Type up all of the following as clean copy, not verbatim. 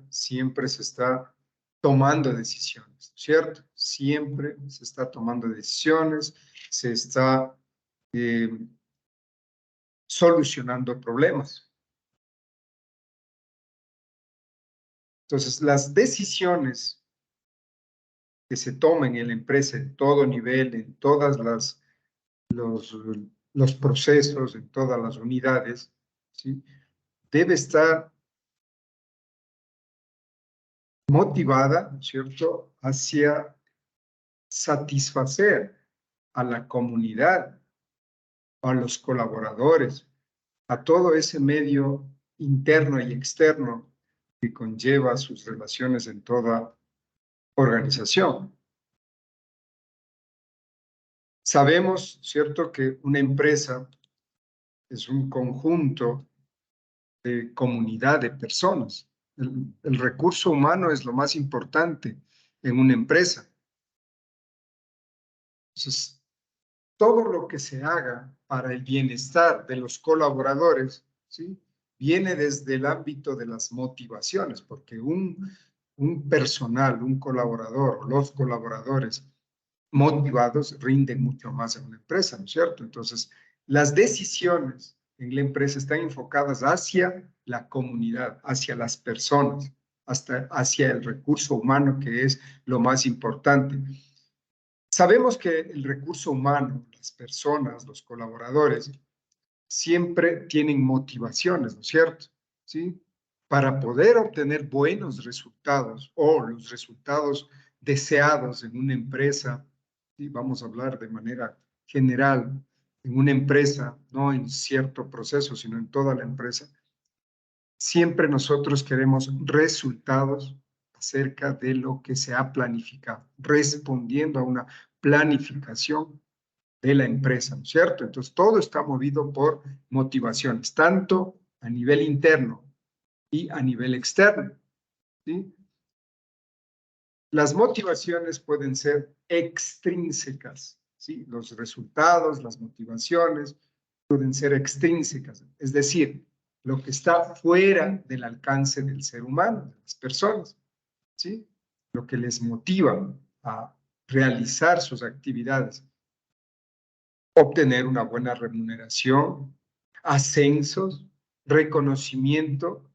siempre se está tomando decisiones, ¿cierto? Siempre se está tomando decisiones, se está solucionando problemas. Entonces, las decisiones que se tomen en la empresa en todo nivel, en todas los procesos, en todas las unidades, ¿sí? Debe estar motivada, ¿cierto?, hacia satisfacer a la comunidad, a los colaboradores, a todo ese medio interno y externo que conlleva sus relaciones en toda organización. Sabemos, ¿cierto?, que una empresa es un conjunto de comunidad de personas. El recurso humano es lo más importante en una empresa. Entonces, todo lo que se haga para el bienestar de los colaboradores, ¿sí?, viene desde el ámbito de las motivaciones, porque un personal, un colaborador, o los colaboradores motivados rinden mucho más en una empresa, ¿no es cierto? Entonces, las decisiones en la empresa están enfocadas hacia la comunidad, hacia las personas, hasta hacia el recurso humano, que es lo más importante. Sabemos que el recurso humano, las personas, los colaboradores, siempre tienen motivaciones, ¿no es cierto? ¿Sí? Para poder obtener buenos resultados o los resultados deseados en una empresa, ¿sí?, vamos a hablar de manera general, en una empresa, no en cierto proceso, sino en toda la empresa, siempre nosotros queremos resultados acerca de lo que se ha planificado, respondiendo a una planificación de la empresa, ¿no es cierto? Entonces, todo está movido por motivaciones, tanto a nivel interno y a nivel externo, ¿sí? Las motivaciones pueden ser extrínsecas, ¿sí? Los resultados, las motivaciones pueden ser extrínsecas, es decir, lo que está fuera del alcance del ser humano, de las personas, ¿sí? Lo que les motiva a realizar sus actividades, obtener una buena remuneración, ascensos, reconocimiento,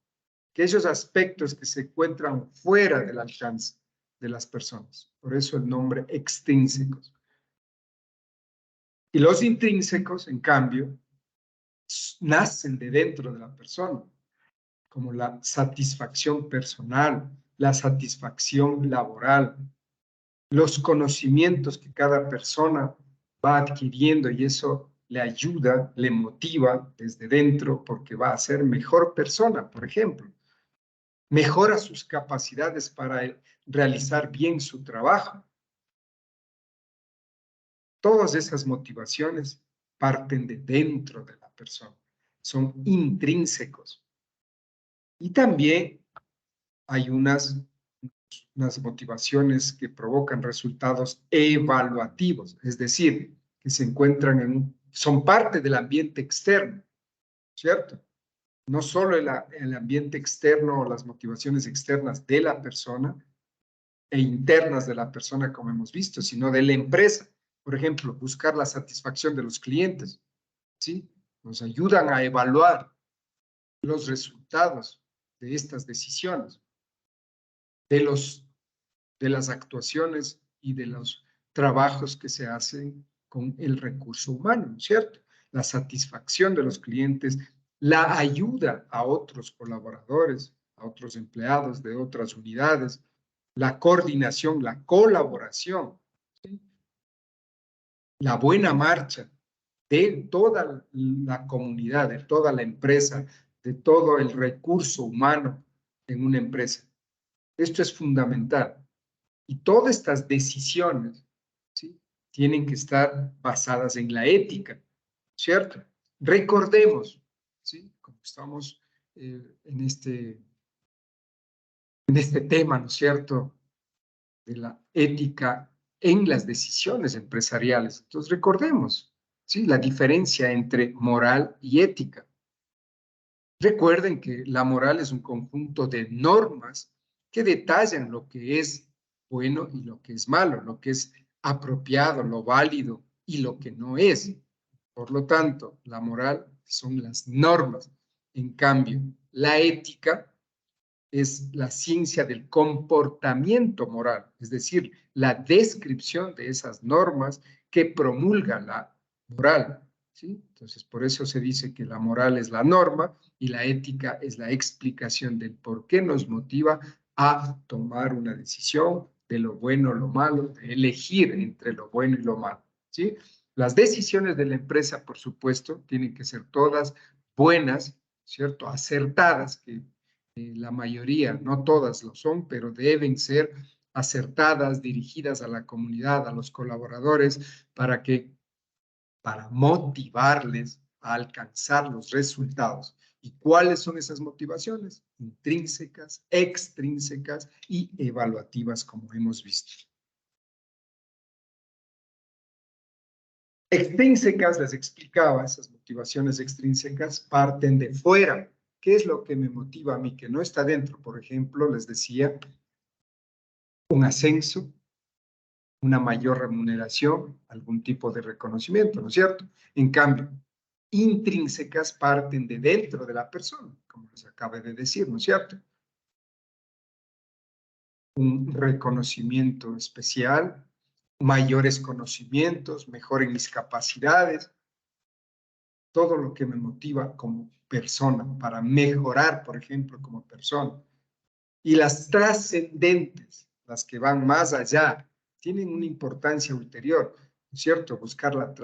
que esos aspectos que se encuentran fuera del alcance de las personas. Por eso el nombre extrínsecos. Y los intrínsecos, en cambio, nacen de dentro de la persona, como la satisfacción personal, la satisfacción laboral, los conocimientos que cada persona va adquiriendo, y eso le ayuda, le motiva desde dentro porque va a ser mejor persona, por ejemplo. Mejora sus capacidades para realizar bien su trabajo. Todas esas motivaciones parten de dentro de la persona, son intrínsecos. Y también hay unas motivaciones que provocan resultados evaluativos, es decir, que se encuentran son parte del ambiente externo, ¿cierto? No solo el ambiente externo o las motivaciones externas de la persona e internas de la persona, como hemos visto, sino de la empresa. Por ejemplo, buscar la satisfacción de los clientes, ¿sí? Nos ayudan a evaluar los resultados de estas decisiones, de las actuaciones y de los trabajos que se hacen con el recurso humano, ¿cierto? La satisfacción de los clientes, la ayuda a otros colaboradores, a otros empleados de otras unidades, la coordinación, la colaboración, ¿sí?, la buena marcha de toda la comunidad, de toda la empresa, de todo el recurso humano en una empresa. Esto es fundamental. Y todas estas decisiones, ¿sí?, tienen que estar basadas en la ética, ¿cierto? Recordemos, ¿sí?, como estamos en este tema, ¿no es cierto?, de la ética en las decisiones empresariales. Entonces, recordemos, ¿sí?, la diferencia entre moral y ética. Recuerden que la moral es un conjunto de normas que detallan lo que es bueno y lo que es malo, lo que es apropiado, lo válido y lo que no es. Por lo tanto, la moral son las normas. En cambio, la ética es la ciencia del comportamiento moral, es decir, la descripción de esas normas que promulga la moral, ¿sí? Entonces, por eso se dice que la moral es la norma y la ética es la explicación del por qué nos motiva a tomar una decisión de lo bueno o lo malo, de elegir entre lo bueno y lo malo, ¿sí? Las decisiones de la empresa, por supuesto, tienen que ser todas buenas, ¿cierto? Acertadas, que la mayoría, no todas lo son, pero deben ser acertadas, dirigidas a la comunidad, a los colaboradores, para motivarles a alcanzar los resultados. ¿Y cuáles son esas motivaciones? Intrínsecas, extrínsecas y evaluativas, como hemos visto. Extrínsecas, les explicaba, esas motivaciones extrínsecas parten de fuera. ¿Qué es lo que me motiva a mí que no está dentro? Por ejemplo, les decía, un ascenso, una mayor remuneración, algún tipo de reconocimiento, ¿no es cierto? En cambio, intrínsecas parten de dentro de la persona, como les acabé de decir, ¿no es cierto? Un reconocimiento especial, mayores conocimientos, mejoren mis capacidades, todo lo que me motiva como persona, para mejorar, por ejemplo, como persona. Y las trascendentes, las que van más allá, tienen una importancia ulterior, ¿no es cierto? Buscar la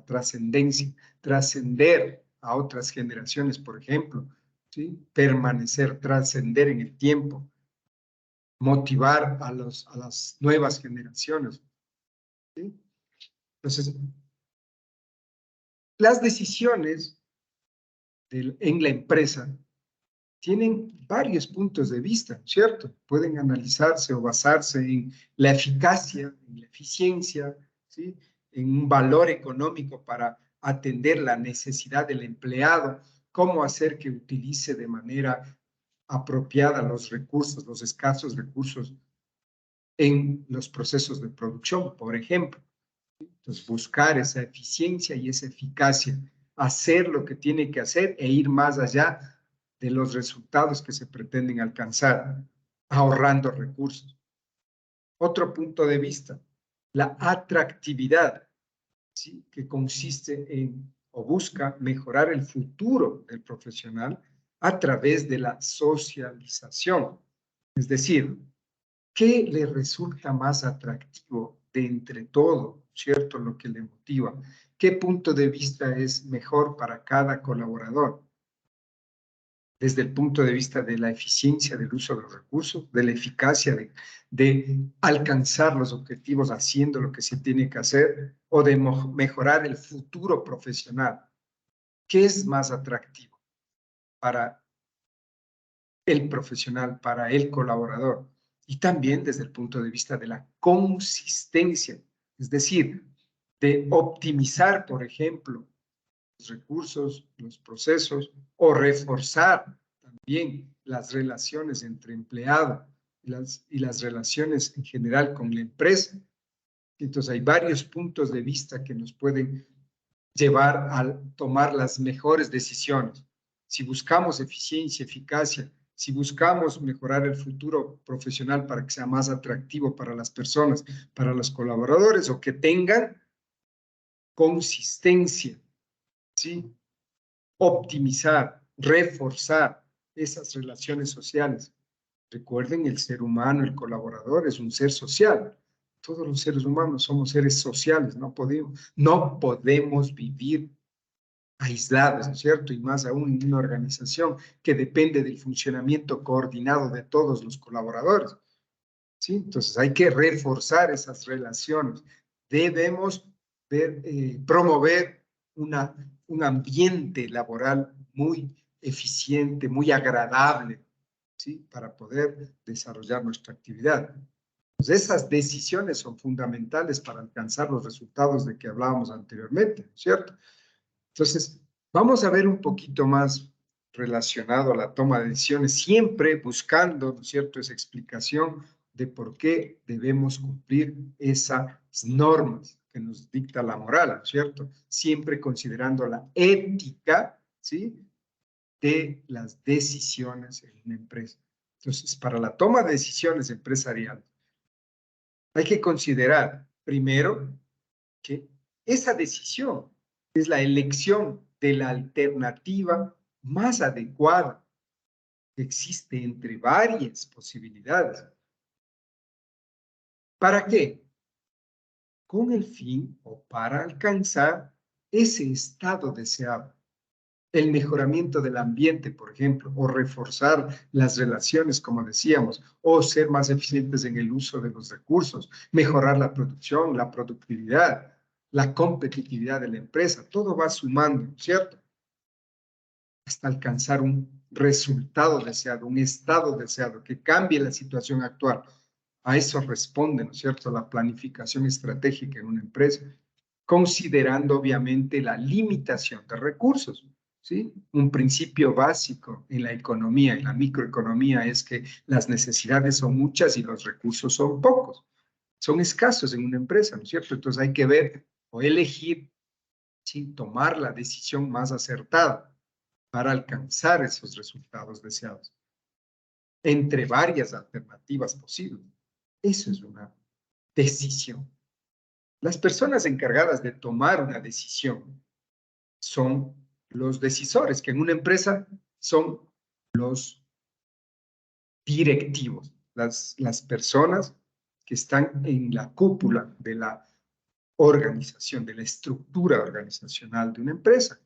trascendencia, trascender a otras generaciones, por ejemplo, ¿sí? Permanecer, trascender en el tiempo, motivar a las nuevas generaciones, ¿sí? Entonces, las decisiones en la empresa tienen varios puntos de vista, ¿cierto? Pueden analizarse o basarse en la eficacia, en la eficiencia, ¿sí? En un valor económico para atender la necesidad del empleado, cómo hacer que utilice de manera apropiada los recursos, los escasos recursos en los procesos de producción, por ejemplo. Entonces, buscar esa eficiencia y esa eficacia, hacer lo que tiene que hacer e ir más allá de los resultados que se pretenden alcanzar, ahorrando recursos. Otro punto de vista, la atractividad, ¿sí? Que consiste en o busca mejorar el futuro del profesional a través de la socialización. Es decir, ¿qué le resulta más atractivo de entre todo, cierto? Lo que le motiva. ¿Qué punto de vista es mejor para cada colaborador? Desde el punto de vista de la eficiencia del uso de los recursos, de la eficacia de alcanzar los objetivos haciendo lo que se tiene que hacer o de mejorar el futuro profesional. ¿Qué es más atractivo para el profesional, para el colaborador? Y también desde el punto de vista de la consistencia, es decir, de optimizar, por ejemplo, los recursos, los procesos, o reforzar también las relaciones entre empleado y las relaciones en general con la empresa. Entonces hay varios puntos de vista que nos pueden llevar a tomar las mejores decisiones. Si buscamos eficiencia, eficacia, si buscamos mejorar el futuro profesional para que sea más atractivo para las personas, para los colaboradores, o que tengan consistencia, ¿sí? Optimizar, reforzar esas relaciones sociales. Recuerden, el ser humano, el colaborador, es un ser social. Todos los seres humanos somos seres sociales, no podemos vivir aislados, ¿no es cierto? Y más aún en una organización que depende del funcionamiento coordinado de todos los colaboradores, ¿sí? Entonces hay que reforzar esas relaciones. Debemos promover un ambiente laboral muy eficiente, muy agradable, ¿sí? Para poder desarrollar nuestra actividad. Entonces, esas decisiones son fundamentales para alcanzar los resultados de que hablábamos anteriormente, ¿cierto? Entonces, vamos a ver un poquito más relacionado a la toma de decisiones, siempre buscando, ¿no es cierto?, esa explicación de por qué debemos cumplir esas normas que nos dicta la moral, ¿no es cierto? Siempre considerando la ética, ¿sí?, de las decisiones en una empresa. Entonces, para la toma de decisiones empresariales, hay que considerar, primero, que esa decisión es la elección de la alternativa más adecuada que existe entre varias posibilidades. ¿Para qué? Con el fin o para alcanzar ese estado deseado. El mejoramiento del ambiente, por ejemplo, o reforzar las relaciones, como decíamos, o ser más eficientes en el uso de los recursos, mejorar la producción, la productividad, la competitividad de la empresa, todo va sumando, ¿cierto?, hasta alcanzar un resultado deseado, un estado deseado, que cambie la situación actual. A eso responde, ¿no es cierto?, la planificación estratégica en una empresa, considerando obviamente la limitación de recursos, ¿sí? Un principio básico en la economía, en la microeconomía, es que las necesidades son muchas y los recursos son pocos, son escasos en una empresa, ¿no es cierto? Entonces hay que ver o elegir, ¿sí?, tomar la decisión más acertada para alcanzar esos resultados deseados entre varias alternativas posibles. Eso es una decisión. Las personas encargadas de tomar una decisión son los decisores, que en una empresa son los directivos, las personas que están en la cúpula de la organización, de la estructura organizacional de una empresa.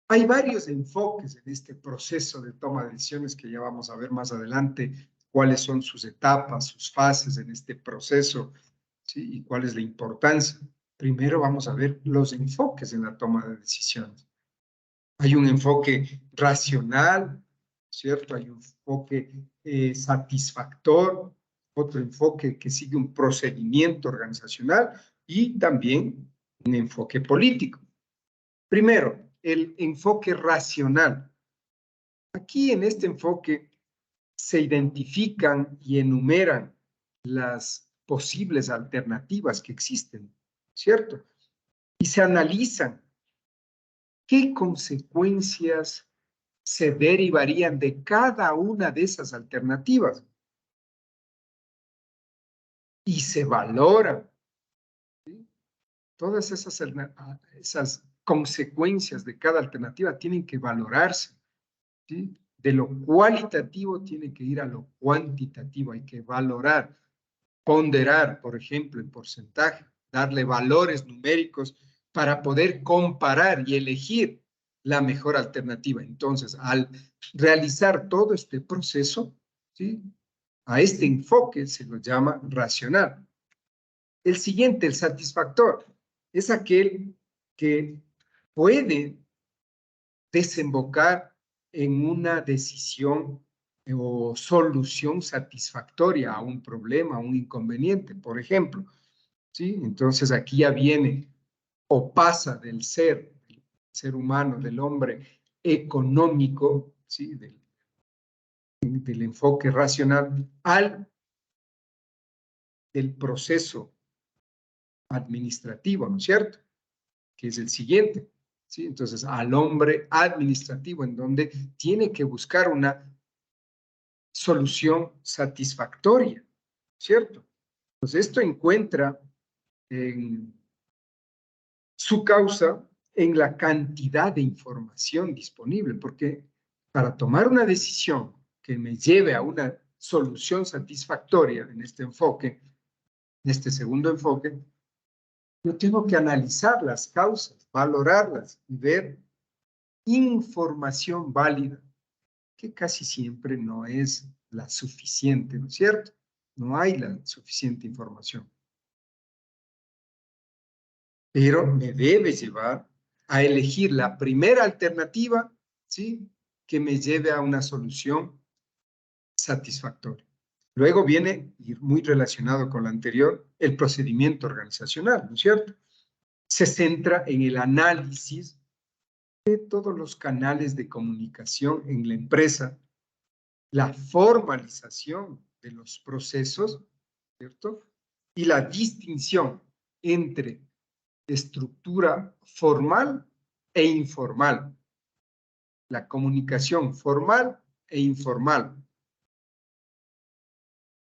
Hay varios enfoques en este proceso de toma de decisiones que ya vamos a ver más adelante, cuáles son sus etapas, sus fases en este proceso, ¿sí?, y cuál es la importancia. Primero vamos a ver los enfoques en la toma de decisiones. Hay un enfoque racional, ¿cierto? Hay un enfoque satisfactor, otro enfoque que sigue un procedimiento organizacional y también un enfoque político. Primero, el enfoque racional. Aquí en este enfoque se identifican y enumeran las posibles alternativas que existen, ¿cierto? Y se analizan qué consecuencias se derivarían de cada una de esas alternativas. Y se valoran, ¿sí? Todas esas consecuencias de cada alternativa tienen que valorarse, ¿sí? De lo cualitativo tiene que ir a lo cuantitativo, hay que valorar, ponderar, por ejemplo, el porcentaje, darle valores numéricos para poder comparar y elegir la mejor alternativa. Entonces, al realizar todo este proceso, ¿sí?, a este enfoque se lo llama racional. El siguiente, el satisfactor, es aquel que puede desembocar en una decisión o solución satisfactoria a un problema, a un inconveniente, por ejemplo, ¿sí? Entonces aquí ya viene o pasa del ser humano, del hombre económico, ¿sí?, del enfoque racional al del proceso administrativo, ¿no es cierto?, que es el siguiente, ¿sí? Entonces, al hombre administrativo, en donde tiene que buscar una solución satisfactoria, ¿cierto? Entonces, esto encuentra en su causa en la cantidad de información disponible, porque para tomar una decisión que me lleve a una solución satisfactoria en este enfoque, en este segundo enfoque, yo tengo que analizar las causas, valorarlas y ver información válida, que casi siempre no es la suficiente, ¿no es cierto? No hay la suficiente información. Pero me debe llevar a elegir la primera alternativa, ¿sí?, que me lleve a una solución satisfactoria. Luego viene, y muy relacionado con lo anterior, el procedimiento organizacional, ¿no es cierto? Se centra en el análisis de todos los canales de comunicación en la empresa, la formalización de los procesos, ¿cierto? Y la distinción entre estructura formal e informal, la comunicación formal e informal.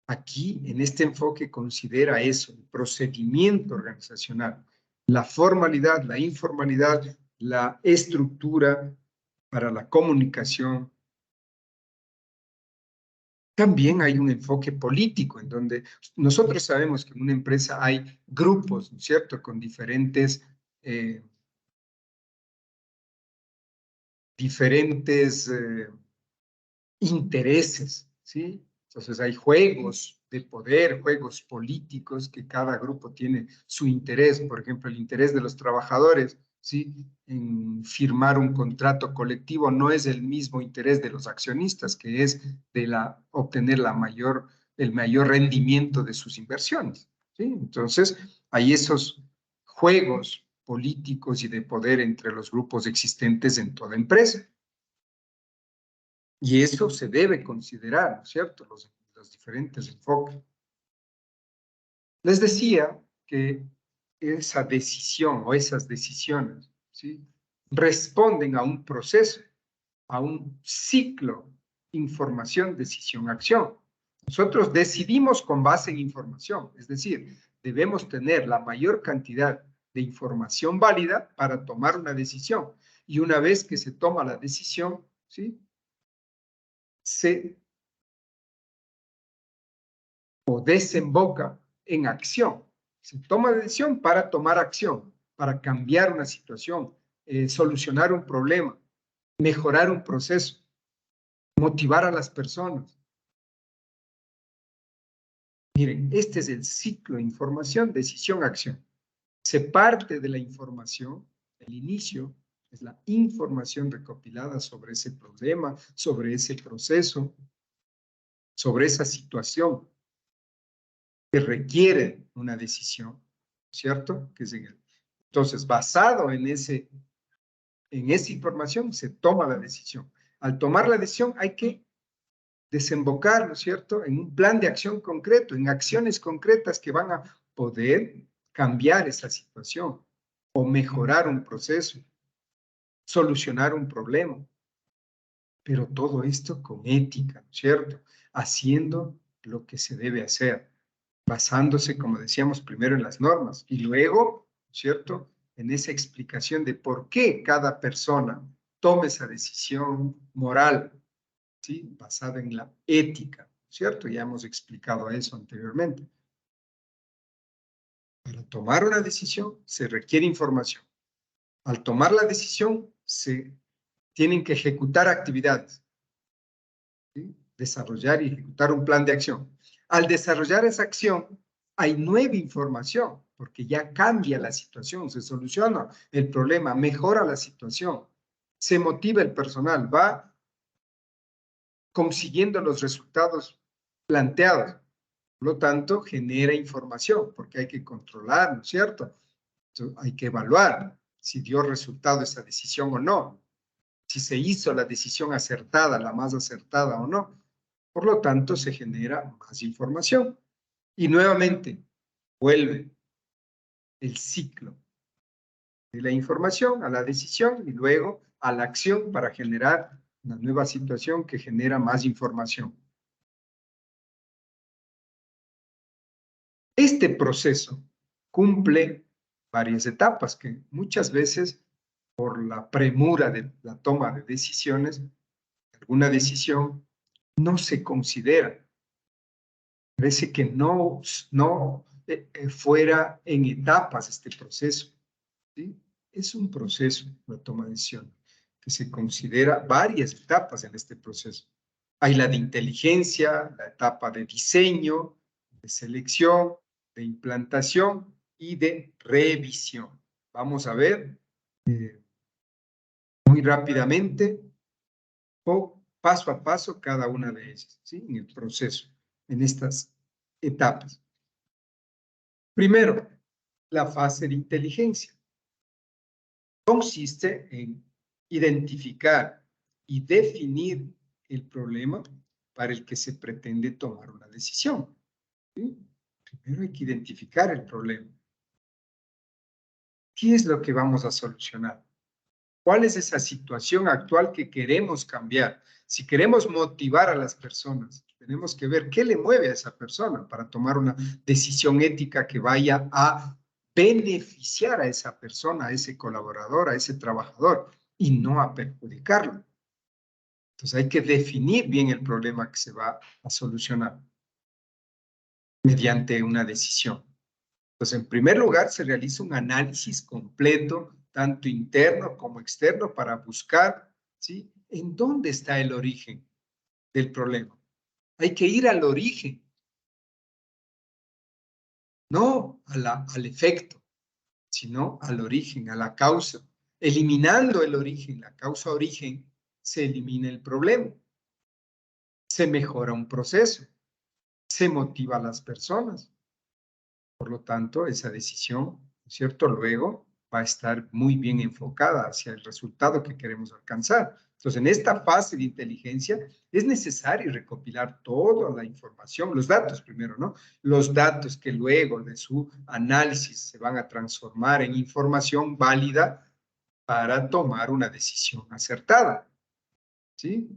Aquí, en este enfoque, considera eso, el procedimiento organizacional, la formalidad, la informalidad, la estructura para la comunicación. También hay un enfoque político en donde nosotros sabemos que en una empresa hay grupos, ¿no es cierto?, con diferentes intereses, ¿sí? Entonces hay juegos de poder, juegos políticos, que cada grupo tiene su interés. Por ejemplo, el interés de los trabajadores, ¿sí?, en firmar un contrato colectivo no es el mismo interés de los accionistas, que es de obtener el mayor rendimiento de sus inversiones, ¿sí? Entonces, hay esos juegos políticos y de poder entre los grupos existentes en toda empresa. Y eso se debe considerar, ¿no es cierto?, los diferentes enfoques. Les decía que esa decisión o esas decisiones, ¿sí?, responden a un proceso, a un ciclo: información, decisión, acción. Nosotros decidimos con base en información, es decir, debemos tener la mayor cantidad de información válida para tomar una decisión. Y una vez que se toma la decisión, ¿sí?, se desemboca en acción. Se toma decisión para tomar acción, para cambiar una situación, solucionar un problema, mejorar un proceso, motivar a las personas. Miren, este es el ciclo: información, decisión, acción. Se parte de la información, el inicio es la información recopilada sobre ese problema, sobre ese proceso, sobre esa situación que requiere una decisión, ¿cierto? Entonces, basado en esa información, se toma la decisión. Al tomar la decisión hay que desembocar, ¿no es cierto?, en un plan de acción concreto, en acciones concretas que van a poder cambiar esa situación o mejorar un proceso, solucionar un problema. Pero todo esto con ética, ¿no es cierto?, haciendo lo que se debe hacer, basándose, como decíamos, primero en las normas y luego, ¿cierto?, en esa explicación de por qué cada persona toma esa decisión moral, ¿sí?, basada en la ética, ¿cierto? Ya hemos explicado eso anteriormente. Para tomar una decisión se requiere información. Al tomar la decisión se tienen que ejecutar actividades, ¿sí?, desarrollar y ejecutar un plan de acción. Al desarrollar esa acción, hay nueva información, porque ya cambia la situación, se soluciona el problema, mejora la situación, se motiva el personal, va consiguiendo los resultados planteados. Por lo tanto, genera información, porque hay que controlar, ¿no es cierto? Entonces, hay que evaluar si dio resultado esa decisión o no, si se hizo la decisión acertada, la más acertada o no. Por lo tanto, se genera más información. Y nuevamente, vuelve el ciclo de la información a la decisión y luego a la acción para generar una nueva situación que genera más información. Este proceso cumple varias etapas que muchas veces, por la premura de la toma de decisiones, alguna decisión no se considera. Parece que no fuera en etapas este proceso, ¿sí? Es un proceso, la toma de decisión, que se considera varias etapas en este proceso. Hay la de inteligencia, la etapa de diseño, de selección, de implantación y de revisión. Vamos a ver muy rápidamente, paso a paso, cada una de ellas, ¿sí?, en el proceso, en estas etapas. Primero, la fase de inteligencia. Consiste en identificar y definir el problema para el que se pretende tomar una decisión. ¿Sí? Primero hay que identificar el problema. ¿Qué es lo que vamos a solucionar? ¿Cuál es esa situación actual que queremos cambiar? Si queremos motivar a las personas, tenemos que ver qué le mueve a esa persona para tomar una decisión ética que vaya a beneficiar a esa persona, a ese colaborador, a ese trabajador, y no a perjudicarlo. Entonces hay que definir bien el problema que se va a solucionar mediante una decisión. Entonces, en primer lugar, se realiza un análisis completo, tanto interno como externo, para buscar, ¿sí?, en dónde está el origen del problema. Hay que ir al origen, no al efecto, sino al origen, a la causa. Eliminando el origen, la causa-origen, se elimina el problema. Se mejora un proceso, se motiva a las personas. Por lo tanto, esa decisión, ¿cierto?, luego va a estar muy bien enfocada hacia el resultado que queremos alcanzar. Entonces, en esta fase de inteligencia es necesario recopilar toda la información, los datos primero, ¿no? Los datos que luego de su análisis se van a transformar en información válida para tomar una decisión acertada, ¿sí?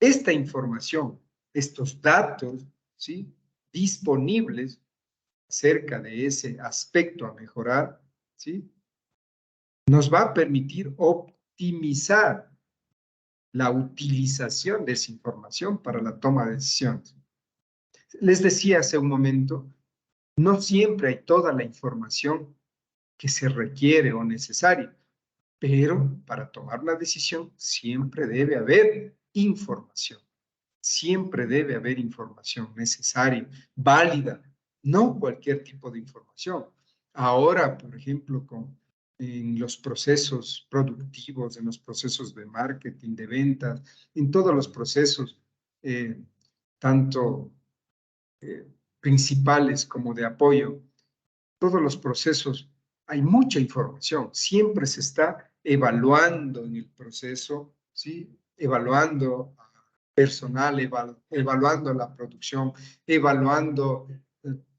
Esta información, estos datos, ¿sí?, disponibles acerca de ese aspecto a mejorar, ¿sí?, nos va a permitir optimizar la utilización de esa información para la toma de decisiones. Les decía hace un momento, no siempre hay toda la información que se requiere o necesaria, pero para tomar una decisión siempre debe haber información. Siempre debe haber información necesaria, válida, no cualquier tipo de información. Ahora, por ejemplo, en los procesos productivos, en los procesos de marketing, de ventas, en todos los procesos, eh, tanto eh, principales como de apoyo, todos los procesos, hay mucha información. Siempre se está evaluando en el proceso, ¿sí?, evaluando personal, evaluando la producción, evaluando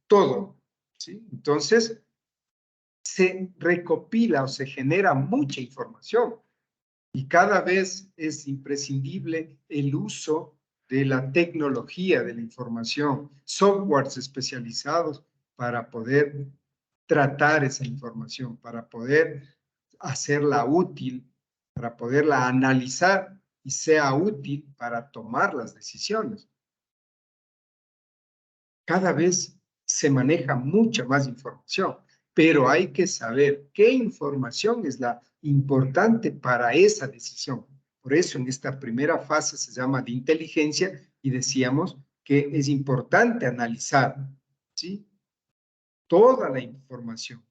todo, ¿sí? Entonces, se recopila o se genera mucha información y cada vez es imprescindible el uso de la tecnología de la información, softwares especializados para poder tratar esa información, para poder hacerla útil, para poderla analizar y sea útil para tomar las decisiones. Cada vez se maneja mucha más información, pero hay que saber qué información es la importante para esa decisión. Por eso en esta primera fase se llama de inteligencia y decíamos que es importante analizar, ¿sí?, toda la información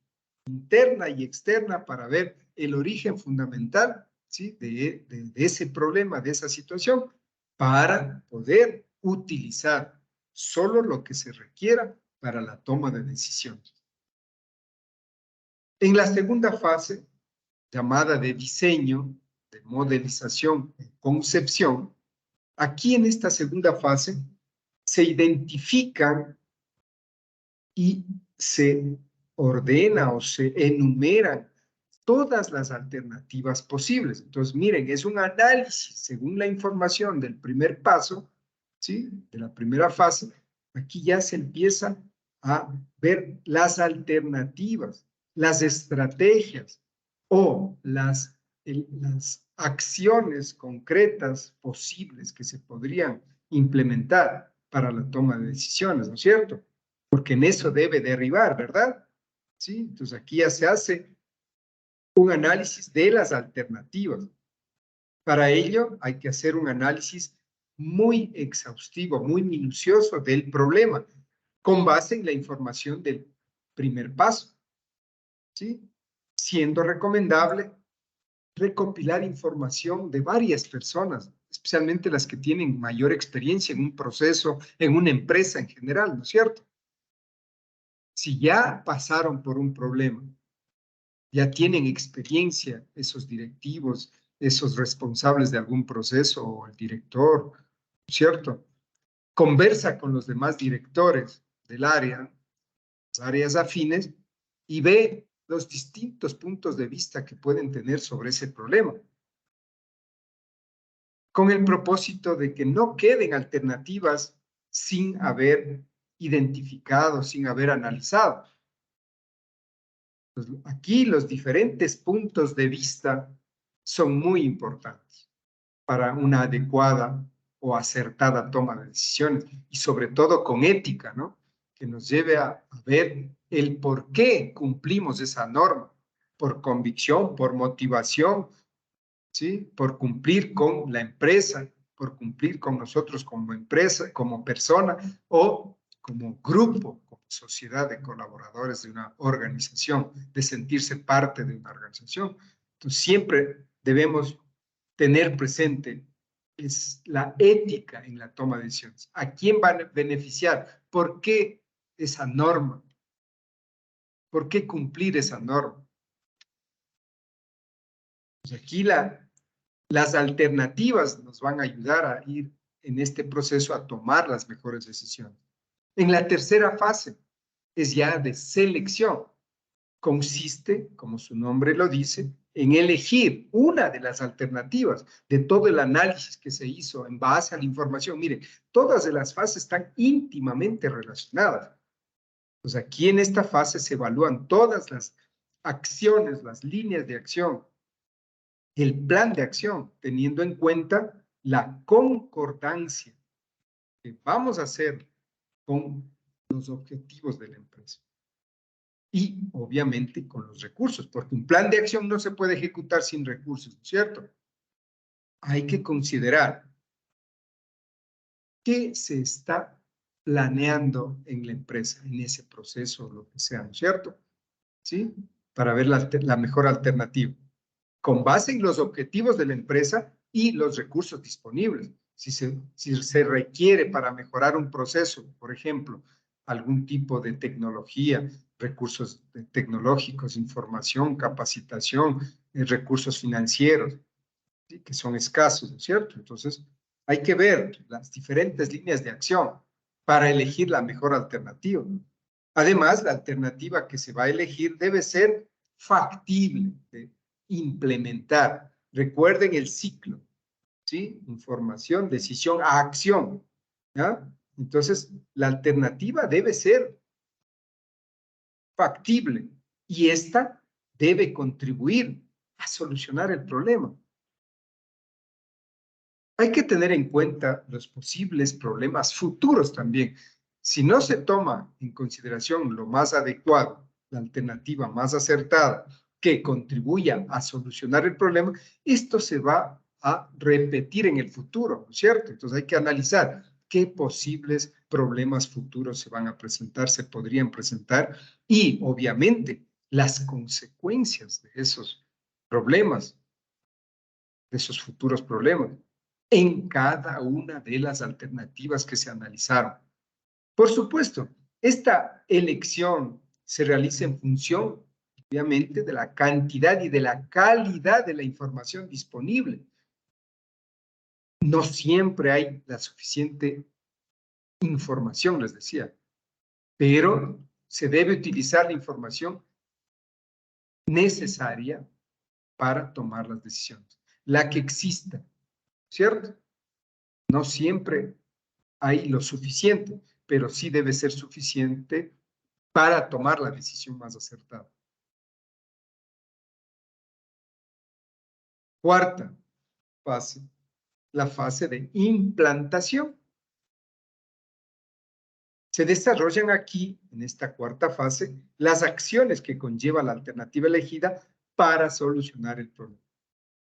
interna y externa para ver el origen fundamental, ¿sí?, de ese problema, de esa situación, para poder utilizar solo lo que se requiera para la toma de decisiones. En la segunda fase, llamada de diseño, de modelización, de concepción, aquí en esta segunda fase se identifican y se ordena o se enumeran todas las alternativas posibles. Entonces, miren, es un análisis según la información del primer paso, ¿sí?, de la primera fase. Aquí ya se empieza a ver las alternativas, las estrategias o las acciones concretas posibles que se podrían implementar para la toma de decisiones, ¿no es cierto? Porque en eso debe derribar, ¿verdad? Sí, entonces aquí ya se hace un análisis de las alternativas. Para ello hay que hacer un análisis muy exhaustivo, muy minucioso del problema, con base en la información del primer paso, ¿sí? Siendo recomendable recopilar información de varias personas, especialmente las que tienen mayor experiencia en un proceso, en una empresa en general, ¿no es cierto? Si ya pasaron por un problema, ya tienen experiencia esos directivos, esos responsables de algún proceso, o el director, ¿cierto? Conversa con los demás directores del área, las áreas afines, y ve los distintos puntos de vista que pueden tener sobre ese problema, con el propósito de que no queden alternativas sin haber identificado, sin haber analizado. Entonces, aquí los diferentes puntos de vista son muy importantes para una adecuada o acertada toma de decisiones, y sobre todo con ética, ¿no? Que nos lleve a ver el por qué cumplimos esa norma, por convicción, por motivación, ¿sí? Por cumplir con la empresa, por cumplir con nosotros como empresa, como persona, o como grupo, como sociedad de colaboradores de una organización, de sentirse parte de una organización. Entonces, siempre debemos tener presente es la ética en la toma de decisiones. ¿A quién va a beneficiar? ¿Por qué esa norma? ¿Por qué cumplir esa norma? Pues aquí las alternativas nos van a ayudar a ir en este proceso a tomar las mejores decisiones. En la tercera fase es ya de selección. Consiste, como su nombre lo dice, en elegir una de las alternativas de todo el análisis que se hizo en base a la información. Miren, todas de las fases están íntimamente relacionadas. Pues aquí en esta fase se evalúan todas las acciones, las líneas de acción, el plan de acción, teniendo en cuenta la concordancia que vamos a hacer con los objetivos de la empresa. Y obviamente con los recursos, porque un plan de acción no se puede ejecutar sin recursos, ¿cierto? Hay que considerar qué se está planeando en la empresa, en ese proceso, lo que sea, ¿no es cierto? ¿Sí? Para ver la mejor alternativa, con base en los objetivos de la empresa y los recursos disponibles. Si se requiere para mejorar un proceso, por ejemplo, algún tipo de tecnología, recursos tecnológicos, información, capacitación, recursos financieros, ¿sí? Que son escasos, ¿no es cierto? Entonces, hay que ver las diferentes líneas de acción para elegir la mejor alternativa. Además, la alternativa que se va a elegir debe ser factible de implementar. Recuerden el ciclo, ¿sí? Información, decisión, acción, ¿ya? Entonces, la alternativa debe ser factible y esta debe contribuir a solucionar el problema. Hay que tener en cuenta los posibles problemas futuros también. Si no se toma en consideración lo más adecuado, la alternativa más acertada, que contribuya a solucionar el problema, esto se va a repetir en el futuro, ¿no es cierto? Entonces hay que analizar qué posibles problemas futuros se van a presentar, se podrían presentar, y obviamente las consecuencias de esos problemas, de esos futuros problemas, en cada una de las alternativas que se analizaron. Por supuesto, esta elección se realiza en función, obviamente, de la cantidad y de la calidad de la información disponible. No siempre hay la suficiente información, les decía, pero se debe utilizar la información necesaria para tomar las decisiones, la que exista, ¿cierto? No siempre hay lo suficiente, pero sí debe ser suficiente para tomar la decisión más acertada. Cuarta fase, la fase de implantación. Se desarrollan aquí, en esta cuarta fase, las acciones que conlleva la alternativa elegida para solucionar el problema.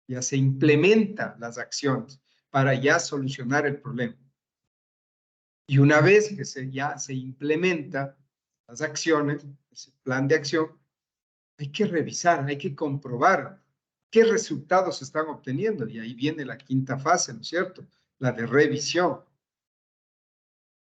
Ya se implementan las acciones para ya solucionar el problema. Y una vez que ya se implementan las acciones, ese plan de acción, hay que revisar, hay que comprobar qué resultados se están obteniendo. Y ahí viene la quinta fase, ¿no es cierto? La de revisión.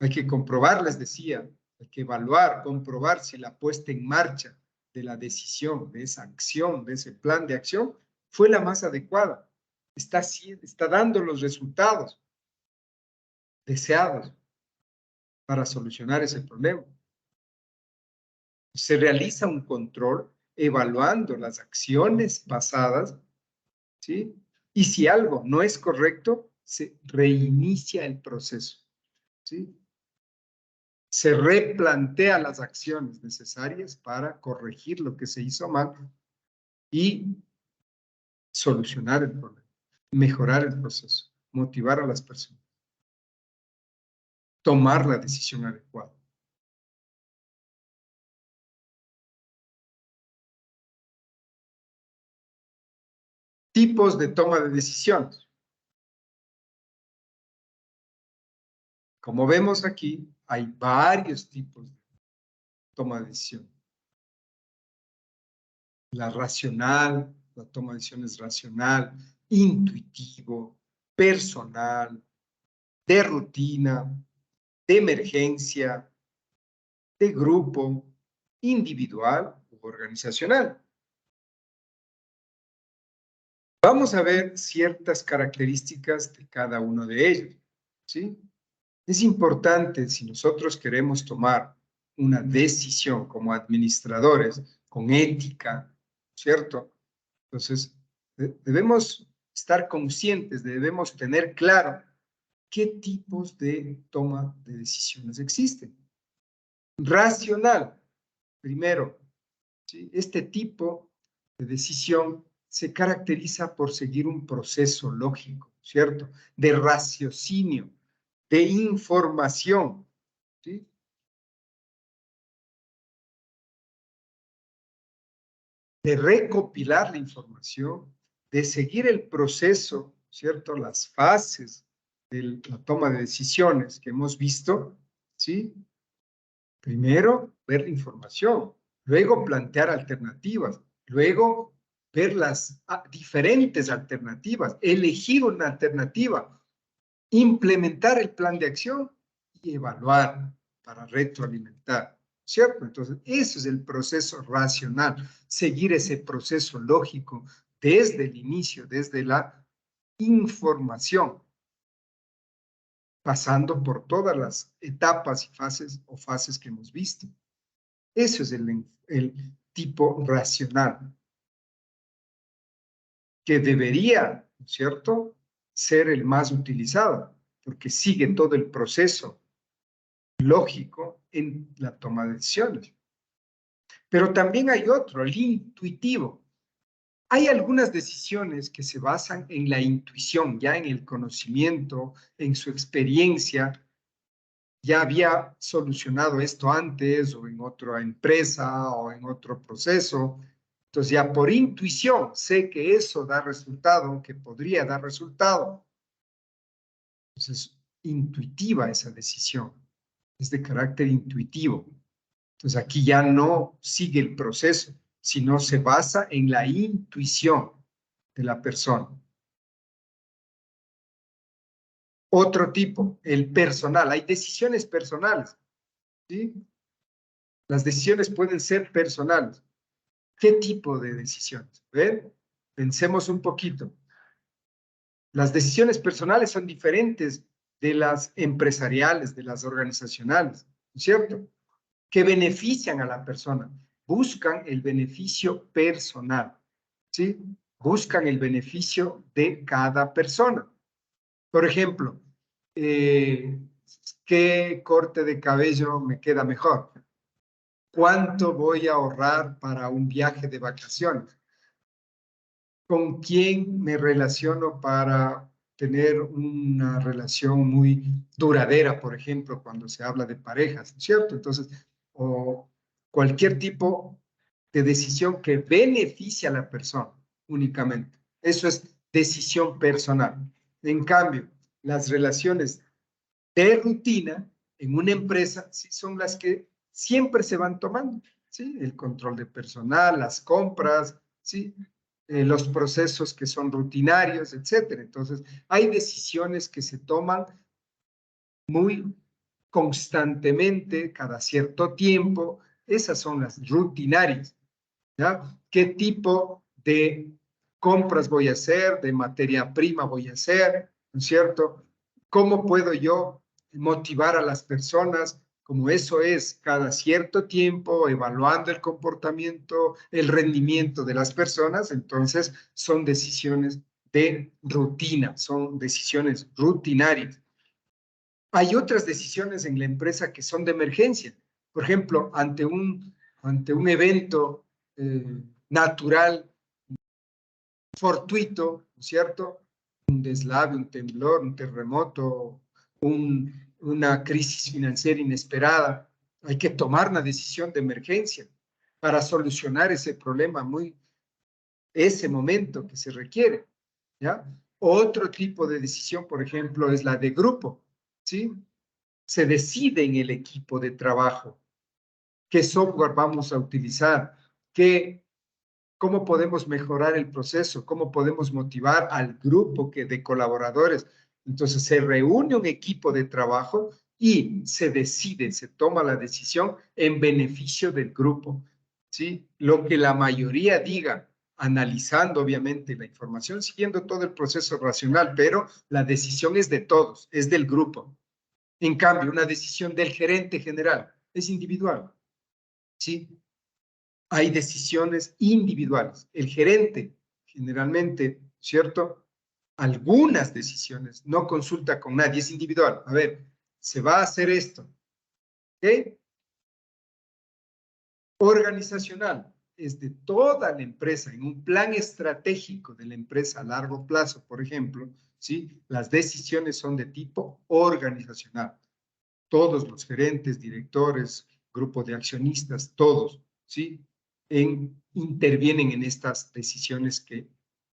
Hay que comprobar, les decía, hay que evaluar, comprobar si la puesta en marcha de la decisión, de esa acción, de ese plan de acción, fue la más adecuada. Está dando los resultados deseados para solucionar ese problema. Se realiza un control evaluando las acciones pasadas, ¿sí? Y si algo no es correcto, se reinicia el proceso, ¿sí? Se replantea las acciones necesarias para corregir lo que se hizo mal y solucionar el problema, mejorar el proceso, motivar a las personas, tomar la decisión adecuada. Tipos de toma de decisiones. Como vemos aquí, hay varios tipos de toma de decisión. La racional, la toma de decisiones racional, intuitivo, personal, de rutina, de emergencia, de grupo, individual u organizacional. Vamos a ver ciertas características de cada uno de ellos, ¿sí? Es importante, si nosotros queremos tomar una decisión como administradores, con ética, ¿cierto? Entonces, debemos estar conscientes, debemos tener claro qué tipos de toma de decisiones existen. Racional, primero, ¿sí? Este tipo de decisión se caracteriza por seguir un proceso lógico, ¿cierto? De raciocinio, de información, ¿sí? De recopilar la información, de seguir el proceso, ¿cierto? Las fases de la toma de decisiones que hemos visto, ¿sí? Primero, ver la información, luego plantear alternativas, luego ver las diferentes alternativas, elegir una alternativa, implementar el plan de acción y evaluar para retroalimentar, ¿cierto? Entonces, eso es el proceso racional, seguir ese proceso lógico desde el inicio, desde la información, pasando por todas las etapas y fases que hemos visto. Eso es el tipo racional, que debería, ¿cierto?, ser el más utilizado, porque sigue todo el proceso lógico en la toma de decisiones. Pero también hay otro, el intuitivo. Hay algunas decisiones que se basan en la intuición, ya en el conocimiento, en su experiencia. Ya había solucionado esto antes o en otra empresa o en otro proceso. Entonces ya por intuición sé que eso da resultado, que podría dar resultado. Entonces, intuitiva esa decisión, es de carácter intuitivo. Entonces aquí ya no sigue el proceso, sino se basa en la intuición de la persona. Otro tipo, el personal. Hay decisiones personales, ¿sí? Las decisiones pueden ser personales. ¿Qué tipo de decisiones? ¿Ven? Pensemos un poquito. Las decisiones personales son diferentes de las empresariales, de las organizacionales, ¿cierto? Que benefician a la persona. Buscan el beneficio personal, ¿sí? Buscan el beneficio de cada persona. Por ejemplo, ¿qué corte de cabello me queda mejor? ¿Cuánto voy a ahorrar para un viaje de vacaciones? ¿Con quién me relaciono para tener una relación muy duradera, por ejemplo, cuando se habla de parejas, ¿cierto? Entonces, o cualquier tipo de decisión que beneficie a la persona únicamente. Eso es decisión personal. En cambio, las relaciones de rutina en una empresa sí son las que siempre se van tomando, ¿sí? El control de personal, las compras, ¿sí? Los procesos que son rutinarios, etcétera. Entonces, hay decisiones que se toman muy constantemente, cada cierto tiempo. Esas son las rutinarias. ¿ya? ¿Qué tipo de compras voy a hacer, de materia prima voy a hacer, ¿no es cierto? ¿Cómo puedo yo motivar a las personas? Como eso es cada cierto tiempo, evaluando el comportamiento, el rendimiento de las personas, entonces son decisiones de rutina, son decisiones rutinarias. Hay otras decisiones en la empresa que son de emergencia. Por ejemplo, ante un evento natural, fortuito, ¿no es cierto? Un deslave, un temblor, un terremoto, una crisis financiera inesperada. Hay que tomar una decisión de emergencia para solucionar ese problema ese momento que se requiere, ¿ya? Otro tipo de decisión, por ejemplo, es la de grupo, ¿sí? Se decide en el equipo de trabajo qué software vamos a utilizar, cómo podemos mejorar el proceso, cómo podemos motivar al grupo de colaboradores. Entonces se reúne un equipo de trabajo y se decide, se toma la decisión en beneficio del grupo, ¿sí? Lo que la mayoría diga, analizando obviamente la información, siguiendo todo el proceso racional, pero la decisión es de todos, es del grupo. En cambio, una decisión del gerente general es individual, ¿sí? Hay decisiones individuales. El gerente, generalmente, ¿cierto? Algunas decisiones no consulta con nadie, es individual. A ver, se va a hacer esto, ¿ok? Organizacional, es de toda la empresa, en un plan estratégico de la empresa a largo plazo, por ejemplo, ¿sí? Las decisiones son de tipo organizacional. Todos los gerentes, directores, grupo de accionistas, todos, ¿sí? Intervienen en estas decisiones que